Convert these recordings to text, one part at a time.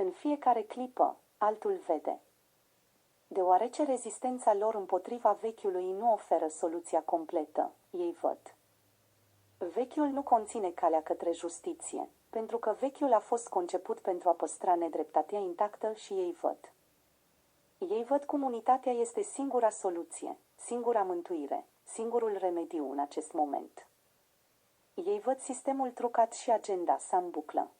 În fiecare clipă, altul vede. Deoarece rezistența lor împotriva vechiului nu oferă soluția completă, ei văd. Vechiul nu conține calea către justiție, pentru că vechiul a fost conceput pentru a păstra nedreptatea intactă și ei văd. Ei văd cum unitatea este singura soluție, singura mântuire, singurul remediu în acest moment. Ei văd sistemul trucat și agenda sa în buclă.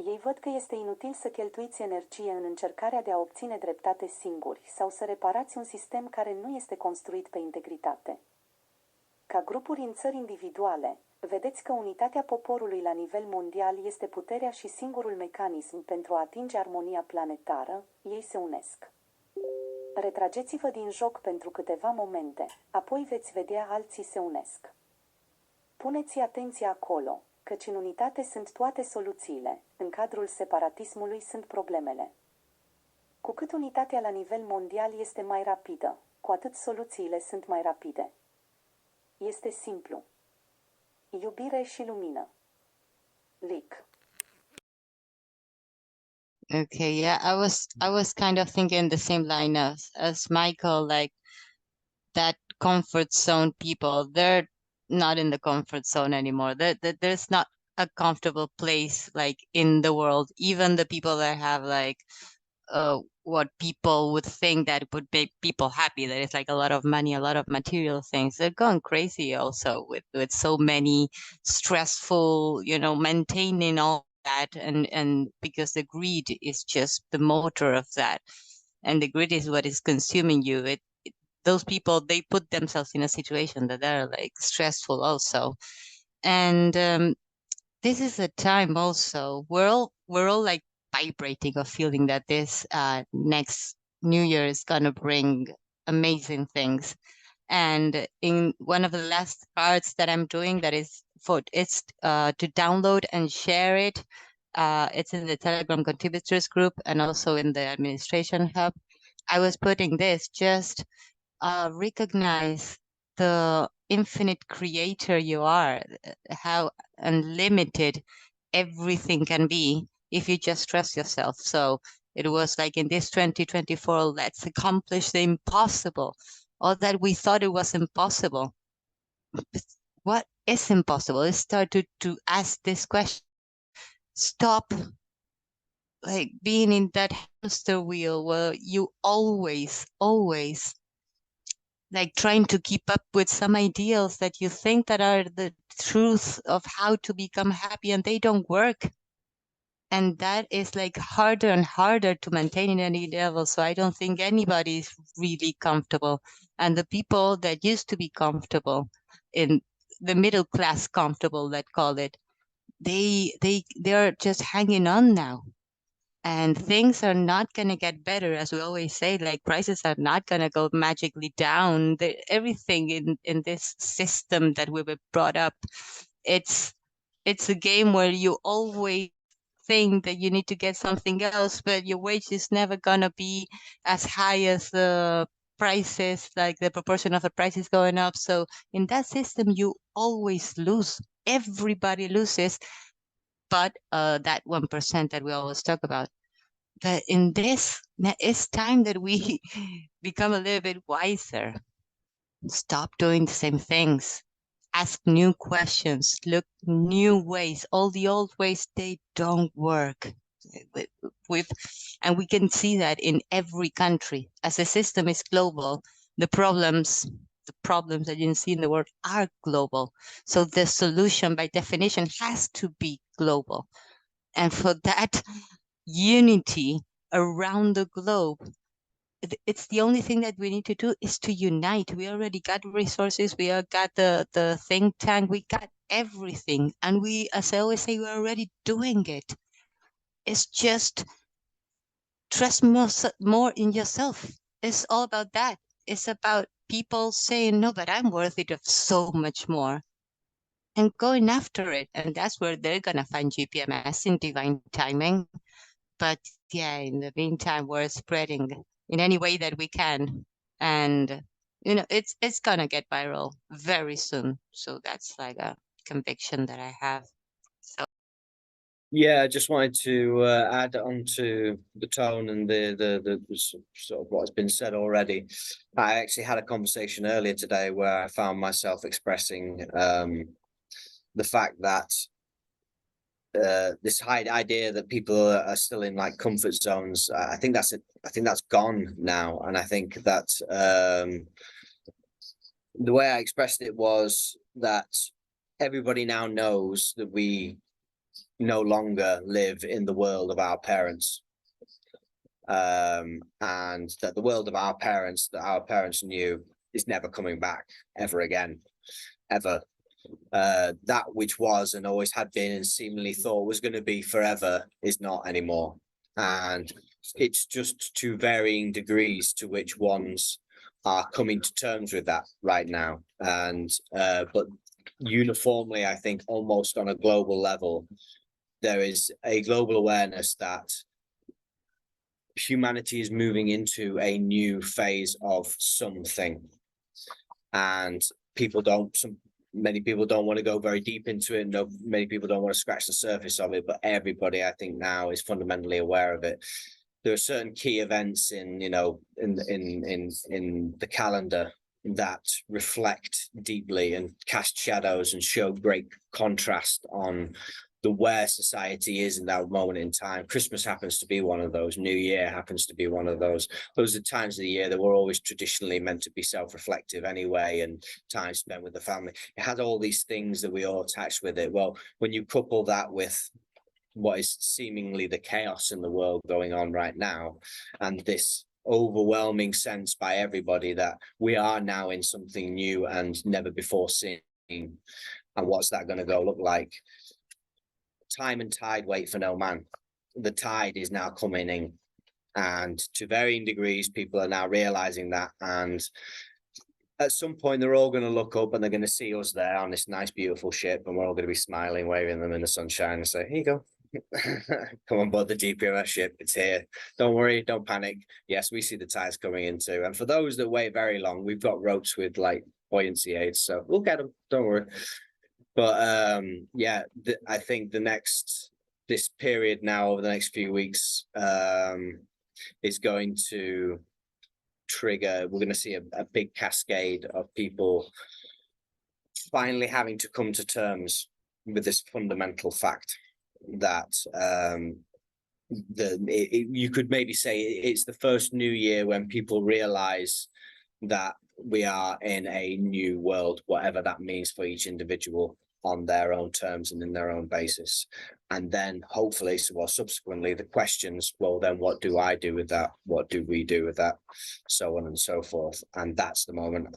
Ei văd că este inutil să cheltuiți energie în încercarea de a obține dreptate singuri sau să reparați un sistem care nu este construit pe integritate. Ca grupuri în țări individuale, vedeți că unitatea poporului la nivel mondial este puterea și singurul mecanism pentru a atinge armonia planetară, ei se unesc. Retrageți-vă din joc pentru câteva momente, apoi veți vedea alții se unesc. Puneți atenția acolo, căci în unitate sunt toate soluțiile, în cadrul separatismului sunt problemele. Cu cât unitatea la nivel mondial este mai rapidă, cu atât soluțiile sunt mai rapide. Este simplu. Iubire și lumină. Lic. Okay, yeah, I was kind of thinking the same line as Michael, like that comfort zone people, they're not in the comfort zone anymore. There's not a comfortable place like in the world. Even the people that have like what people would think that would make people happy, that it's like a lot of money, a lot of material things, they're going crazy also with so many stressful, maintaining all that, and because the greed is just the motor of that, and the greed is what is consuming you. Those people, they put themselves in a situation that are like stressful also. And this is a time also we're all like vibrating of feeling that this next New Year is gonna bring amazing things. And in one of the last cards that I'm doing, that is it's to download and share it. It's in the Telegram contributors group and also in the administration hub. I was putting this just recognize the infinite creator you are, how unlimited everything can be if you just trust yourself. So it was like in this 2024, let's accomplish the impossible, or that we thought it was impossible. But what is impossible? Let's start to ask this question. Stop like being in that hamster wheel where you always like trying to keep up with some ideals that you think that are the truth of how to become happy, and they don't work. And that is like harder and harder to maintain in any level. So I don't think anybody is really comfortable. And the people that used to be comfortable, in the middle class comfortable, let's call it, they're just hanging on now. And things are not going to get better, as we always say, like prices are not going to go magically down. Everything in this system that we were brought up, it's a game where you always think that you need to get something else, but your wage is never going to be as high as the prices, like the proportion of the prices going up. So in that system, you always lose. Everybody loses, but that 1% that we always talk about. But in this, it's time that we become a little bit wiser. Stop doing the same things. Ask new questions. Look new ways. All the old ways, they don't work. And we can see that in every country. As the system is global, the problems that you see in the world are global. So the solution, by definition, has to be global. And for that unity around the globe, it's the only thing that we need to do is to unite. We already got resources. We all got the think tank. We got everything. And we, as I always say, we're already doing it. It's just trust more in yourself. It's all about that. It's about people saying, no, but I'm worthy of so much more, and going after it. And that's where they're going to find GPMS in divine timing. But yeah, in the meantime, we're spreading in any way that we can. And, it's going to get viral very soon. So that's like a conviction that I have. So Yeah, I just wanted to add on to the tone and the sort of what's been said already. I actually had a conversation earlier today where I found myself expressing the fact that this high idea that people are still in like comfort zones. I think that's it. I think that's gone now, and I think that the way I expressed it was that everybody now knows that we no longer live in the world of our parents, and that the world of our parents that our parents knew is never coming back ever again, ever. That which was and always had been and seemingly thought was going to be forever is not anymore, and it's just to varying degrees to which ones are coming to terms with that right now. And but uniformly, I think almost on a global level, there is a global awareness that humanity is moving into a new phase of something, and many people don't want to go very deep into it. No, many people don't want to scratch the surface of it, but everybody, I think, now is fundamentally aware of it. There are certain key events in the calendar that reflect deeply and cast shadows and show great contrast on the where society is in that moment in time. Christmas happens to be one of those. New Year happens to be one of those. Those are times of the year that were always traditionally meant to be self-reflective anyway, and time spent with the family. It had all these things that we all attached with it. Well, when you couple that with what is seemingly the chaos in the world going on right now, and this overwhelming sense by everybody that we are now in something new and never before seen, and what's that going to go look like? Time and tide wait for no man. The tide is now coming in, and to varying degrees, people are now realizing that. And at some point, they're all going to look up and they're going to see us there on this nice, beautiful ship, and we're all going to be smiling, waving them in the sunshine, and say, "Here you go. Come on board the GPMS ship. It's here. Don't worry. Don't panic. Yes, we see the tides coming in too. And for those that wait very long, we've got ropes with like buoyancy aids, so we'll get them. Don't worry." But yeah, I think this period now over the next few weeks is going to trigger. We're going to see a big cascade of people finally having to come to terms with this fundamental fact that you could maybe say it's the first new year when people realize that we are in a new world, whatever that means for each individual, on their own terms and in their own basis. And then hopefully, subsequently, the questions, well, then what do I do with that? What do we do with that? So on and so forth. And that's the moment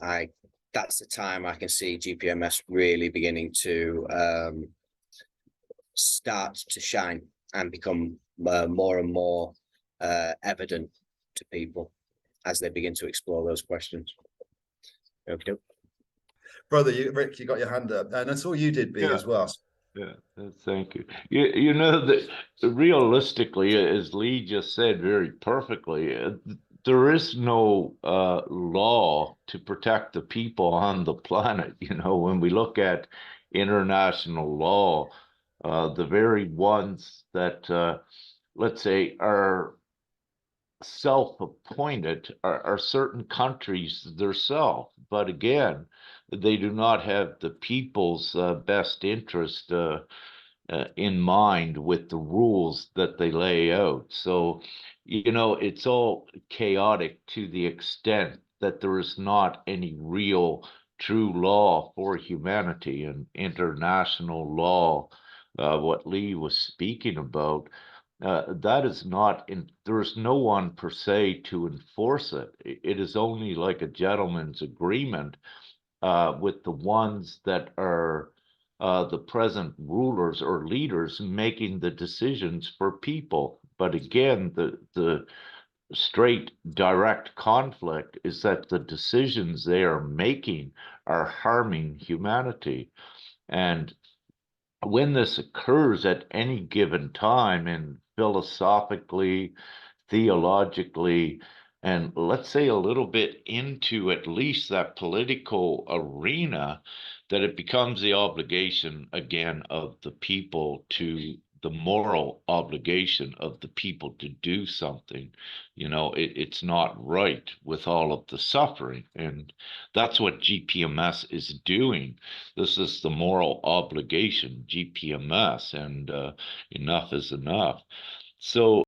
that's the time I can see GPMS really beginning to start to shine and become more and more evident to people as they begin to explore those questions. Okay. Brother, Rick, you got your hand up, and I saw you did, B, as well. Yeah, thank you. You know that realistically, as Lee just said very perfectly, there is no law to protect the people on the planet. You know, when we look at international law, the very ones that let's say are self-appointed are certain countries themselves, but again, they do not have the people's best interest in mind with the rules that they lay out. So, you know, it's all chaotic to the extent that there is not any real true law for humanity and international law. What Lee was speaking about, that is not in, there is no one per se to enforce it. It is only like a gentleman's agreement with the ones that are the present rulers or leaders making the decisions for people. But again, the straight direct conflict is that the decisions they are making are harming humanity. And when this occurs at any given time, and philosophically, theologically, and let's say a little bit into at least that political arena, that it becomes the obligation again of the people to the moral obligation of the people to do something. You know, it's not right with all of the suffering. And that's what GPMS is doing. This is the moral obligation, GPMS, and enough is enough. So